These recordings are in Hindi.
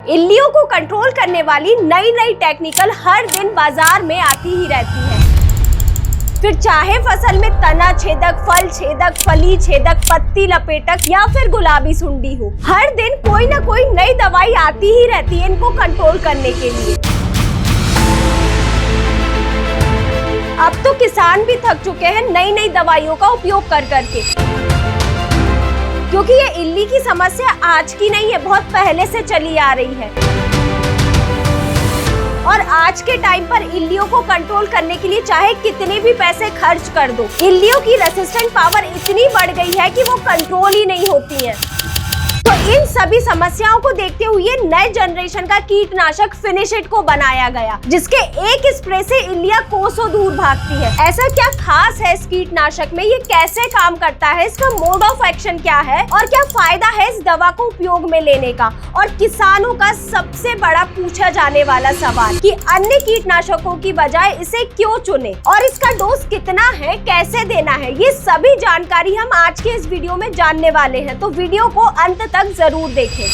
इल्लियों को कंट्रोल करने वाली नई नई टेक्निकल हर दिन बाजार में आती ही रहती है। फिर चाहे फसल में तना छेदक, फल छेदक, फली छेदक, पत्ती लपेटक या फिर गुलाबी सुंडी हो, हर दिन कोई ना कोई नई दवाई आती ही रहती है इनको कंट्रोल करने के लिए। अब तो किसान भी थक चुके हैं नई नई दवाइयों का उपयोग कर करके, क्योंकि ये इल्ली की समस्या आज की नहीं है, बहुत पहले से चली आ रही है। और आज के टाइम पर इल्लियों को कंट्रोल करने के लिए चाहे कितने भी पैसे खर्च कर दो, इल्लियों की रेसिस्टेंट पावर इतनी बढ़ गई है कि वो कंट्रोल ही नहीं होती है। तो इन सभी समस्याओं को देखते हुए नए जनरेशन का कीटनाशक फिनिश-इट को बनाया गया, जिसके एक स्प्रे से इल्लियां कोसों दूर भागती है। ऐसा क्या खास है इस कीटनाशक में, ये कैसे काम करता है, इसका मोड ऑफ एक्शन क्या है और क्या फायदा है इस दवा को उपयोग में लेने का। और किसानों का सबसे बड़ा पूछा जाने वाला सवाल कि अन्य कीटनाशकों की बजाय इसे क्यों चुने और इसका डोज कितना है, कैसे देना है, ये सभी जानकारी हम आज के इस वीडियो में जानने वाले हैं। तो वीडियो को अंत तक जरूर देखें।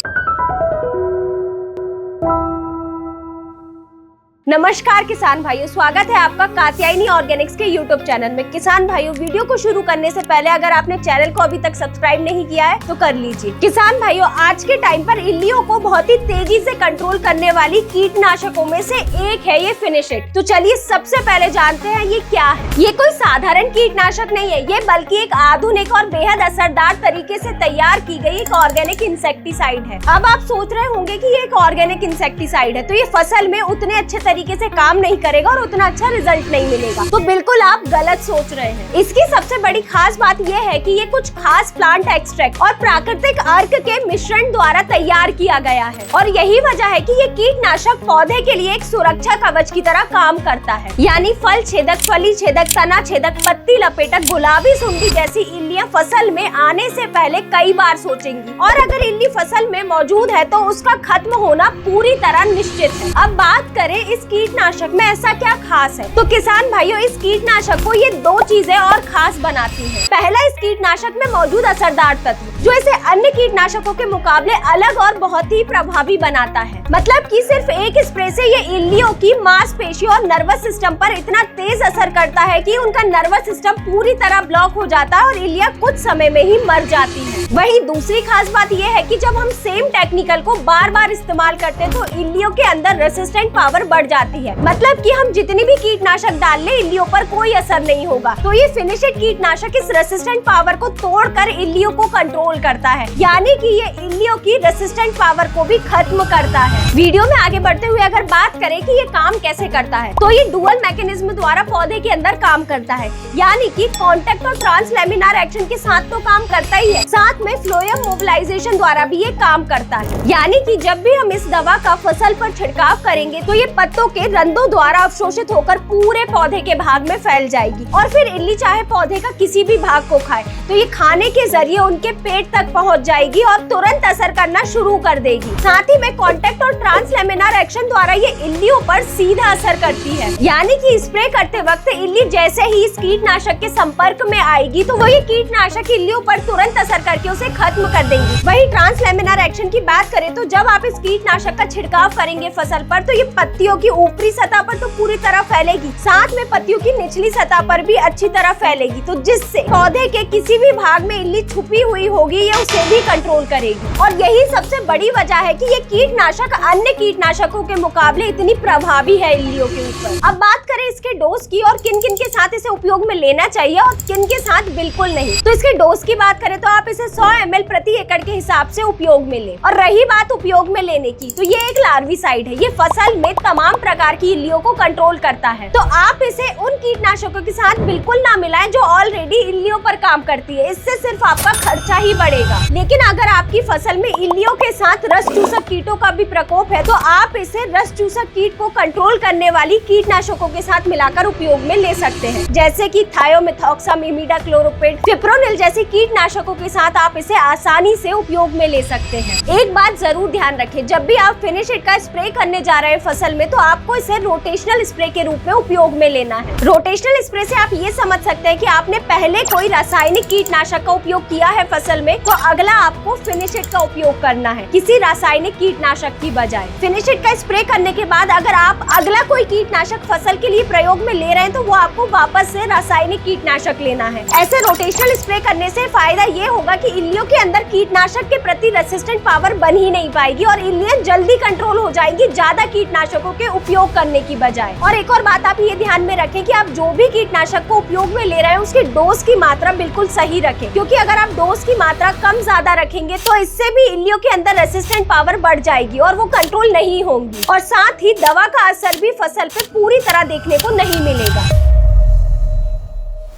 नमस्कार किसान भाइयों, स्वागत है आपका कात्यायनी ऑर्गेनिक्स के यूट्यूब चैनल में। किसान भाइयों, वीडियो को शुरू करने से पहले अगर आपने चैनल को अभी तक सब्सक्राइब नहीं किया है तो कर लीजिए। किसान भाइयों, आज के टाइम पर इल्लियों को बहुत ही तेजी से कंट्रोल करने वाली कीटनाशकों में से एक है ये फिनिश-इट। तो चलिए सबसे पहले जानते हैं ये क्या है। ये कोई साधारण कीटनाशक नहीं है, ये बल्कि एक आधुनिक और बेहद असरदार तरीके से तैयार की गई एक ऑर्गेनिक इंसेक्टिसाइड है। अब आप सोच रहे होंगे कि ये एक ऑर्गेनिक इंसेक्टिसाइड है तो ये फसल में उतने अच्छे तरीके से काम नहीं करेगा और उतना अच्छा रिजल्ट नहीं मिलेगा। तो बिल्कुल आप गलत सोच रहे हैं। इसकी सबसे बड़ी खास बात यह है कि ये कुछ खास प्लांट एक्सट्रैक्ट और प्राकृतिक अर्क के मिश्रण द्वारा तैयार किया गया है और यही वजह है कि ये कीटनाशक पौधे के लिए एक सुरक्षा कवच की तरह काम करता है। यानी फल छेदक, फली छेदक, तना छेदक, पत्ती लपेटक, गुलाबी सुंडी जैसी इल्लियां फसल में आने से पहले कई बार सोचेंगी और अगर इल्ली फसल में मौजूद है तो उसका खत्म होना पूरी तरह निश्चित है। अब बात करें इस कीटनाशक में ऐसा क्या खास है, तो किसान भाइयों, इस कीटनाशक को ये दो चीजें और खास बनाती हैं। पहला, इस कीटनाशक में मौजूद असरदार तत्व जो इसे अन्य कीटनाशकों के मुकाबले अलग और बहुत ही प्रभावी बनाता है। मतलब कि सिर्फ एक स्प्रे से ये इल्लियों की मांसपेशियों और नर्वस सिस्टम पर इतना तेज असर करता है कि उनका नर्वस सिस्टम पूरी तरह ब्लॉक हो जाता है और इल्लियां कुछ समय में ही मर जाती हैं। वहीं दूसरी खास बात यह है कि जब हम सेम टेक्निकल को बार बार इस्तेमाल करते हैं तो इल्लियों के अंदर रेसिस्टेंट पावर बढ़ जाती है। मतलब कि हम जितनी भी कीटनाशक डाल ले इल्लियों पर कोई असर नहीं होगा। तो ये फिनिश-इट कीटनाशक इस रेसिस्टेंट पावर को तोड़कर इल्लियों को कंट्रोल करता है, यानी कि ये इल्लियों की रेसिस्टेंट पावर को भी खत्म करता है। वीडियो में आगे बढ़ते हुए अगर बात करें कि ये काम कैसे करता है, तो ये डुअल मैकेनिज्म द्वारा पौधे के अंदर काम करता है, यानी कि कॉन्टेक्ट और ट्रांसलेमिनार एक्शन के साथ तो काम करता ही है, साथ में फ्लोएम मोबिलाइजेशन द्वारा भी ये काम करता है। यानी कि जब भी हम इस दवा का फसल पर छिड़काव करेंगे तो ये पत्तों के रंध्रों द्वारा अवशोषित होकर पूरे पौधे के भाग में फैल जाएगी और फिर इल्ली चाहे पौधे का किसी भी भाग को खाए तो ये खाने के जरिए उनके पेट तक पहुंच जाएगी और तुरंत असर करना शुरू कर देगी। साथ ही में कॉन्टेक्ट और ट्रांसलेमिनार एक्शन द्वारा ये इल्लियों पर सीधा असर करती है, यानी कि स्प्रे करते वक्त इल्ली जैसे ही इस कीटनाशक के संपर्क में आएगी तो वो ये कीटनाशक इल्लियों पर तुरंत असर करके उसे खत्म कर देंगी। वही ट्रांसलेमिनार एक्शन की बात करें तो जब आप इस कीटनाशक का छिड़काव करेंगे फसल पर तो ये पत्तियों की ऊपरी सतह पर तो पूरी तरह फैलेगी, साथ में पत्तियों की निचली सतह पर भी अच्छी तरह फैलेगी, तो जिससे पौधे के किसी भी भाग में इल्ली छुपी हुई होगी या उसे भी कंट्रोल करेगी। और यही सबसे बड़ी वजह है कि ये कीटनाशक अन्य कीटनाशकों के मुकाबले इतनी प्रभावी है इल्लियों के ऊपर। अब बात करें इसके डोज की और किन किन के साथ इसे उपयोग में लेना चाहिए और किन के साथ बिल्कुल नहीं, तो इसके डोज की बात करें तो आप इसे 100 ml प्रति एकड़ के हिसाब से उपयोग में लें। और रही बात उपयोग में लेने की, तो ये एक लार्विसाइड है, ये फसल में तमाम प्रकार की इल्लियों को कंट्रोल करता है, तो आप इसे उन कीटनाशकों के साथ बिल्कुल ना मिलाएं जो ऑलरेडी इल्लियों पर काम करती है, इससे सिर्फ आपका खर्चा ही बढ़ेगा। लेकिन अगर आपकी फसल में इल्लियों के साथ रस चूसक कीटों का भी प्रकोप है तो आप इसे रस चूसक कीट को कंट्रोल करने वाली कीटनाशकों के साथ मिलाकर उपयोग में ले सकते हैं, जैसे कि थायोमेथॉक्साम, इमिडाक्लोप्रिड, फिप्रोनिल जैसे कीटनाशकों के साथ आप इसे आसानी से उपयोग में ले सकते हैं। एक बात जरूर ध्यान रखें, जब भी आप फिनिश इट का स्प्रे करने जा रहे हैं फसल में, तो आपको इसे रोटेशनल स्प्रे के रूप में उपयोग में लेना है। रोटेशनल स्प्रे से आप ये समझ सकते हैं कि आपने पहले कोई रासायनिक कीटनाशक का उपयोग किया है फसल में, तो अगला आपको फिनिश इट का उपयोग करना है किसी रासायनिक कीटनाशक की बजाय। फिनिश इट का स्प्रे करने के बाद अगर आप अगला कोई कीटनाशक फसल के लिए प्रयोग में ले रहे हैं, तो वो आपको वापस से रासायनिक कीटनाशक लेना है। ऐसे रोटेशनल स्प्रे करने से फायदा ये होगा कि इल्लियों के अंदर कीटनाशक के प्रति रेसिस्टेंट पावर बन ही नहीं पाएगी और इल्लियां जल्दी कंट्रोल हो जाएंगी ज्यादा कीटनाशकों के उपयोग करने की बजाय। और एक और बात आप ये ध्यान में रखें कि आप जो भी कीटनाशक को उपयोग में ले रहे हैं उसकी डोज की मात्रा बिल्कुल सही रखें, क्योंकि अगर आप डोज की मात्रा कम ज्यादा रखेंगे तो इससे भी इल्लियों के अंदर रेसिस्टेंट पावर बढ़ जाएगी और वो कंट्रोल नहीं होंगी, और साथ ही दवा का असर भी फसल पे पूरी तरह देखने को नहीं मिलेगा।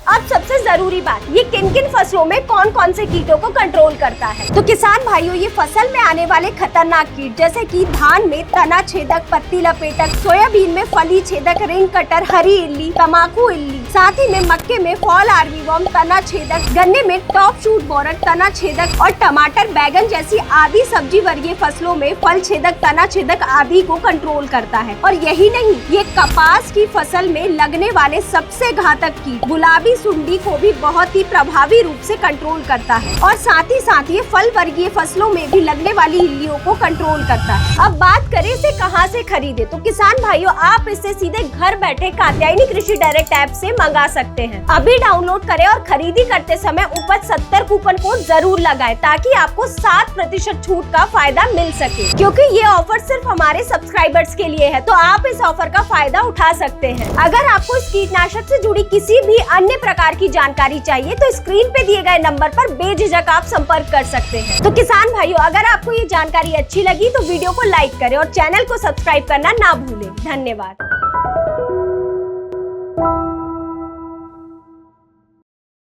अब सबसे जरूरी बात, ये किन किन फसलों में कौन कौन से कीटों को कंट्रोल करता है। तो किसान भाइयों, ये फसल में आने वाले खतरनाक कीट जैसे कि धान में तना छेदक, पत्ती लपेटक, सोयाबीन में फली छेदक, रिंग कटर, हरी इल्ली, तमाकू इल्ली, साथ ही में मक्के में फॉल आर्मीवॉर्म, तना छेदक, गन्ने में टॉप शूट बोरर, तना छेदक, और टमाटर, बैगन जैसी आदि सब्जी वर्गीय फसलों में फल छेदक, तना छेदक आदि को कंट्रोल करता है। और यही नहीं, ये कपास की फसल में लगने वाले सबसे घातक कीट गुलाबी सुंडी को भी बहुत ही प्रभावी रूप से कंट्रोल करता है, और साथ ही ये फल वर्गीय फसलों में भी लगने वाली इल्लियों को कंट्रोल करता है। अब बात करें इसे कहां से खरीदे, तो किसान भाइयों, आप इसे सीधे घर बैठे कात्यायनी कृषि डायरेक्ट ऐप से मंगा सकते हैं। अभी डाउनलोड करें और खरीदी करते समय उपज 70 कूपन कोड जरूर लगाएं, ताकि आपको 7% छूट का फायदा मिल सके, क्योंकि ये ऑफर सिर्फ हमारे सब्सक्राइबर्स के लिए है, तो आप इस ऑफर का फायदा उठा सकते हैं। अगर आपको इस कीटनाशक से जुड़ी किसी भी अन्य प्रकार की जानकारी चाहिए तो स्क्रीन पे दिए गए नंबर पर बेझिझक आप संपर्क कर सकते हैं। तो किसान भाइयों, अगर आपको ये जानकारी अच्छी लगी तो वीडियो को लाइक करें और चैनल को सब्सक्राइब करना ना भूलें। धन्यवाद।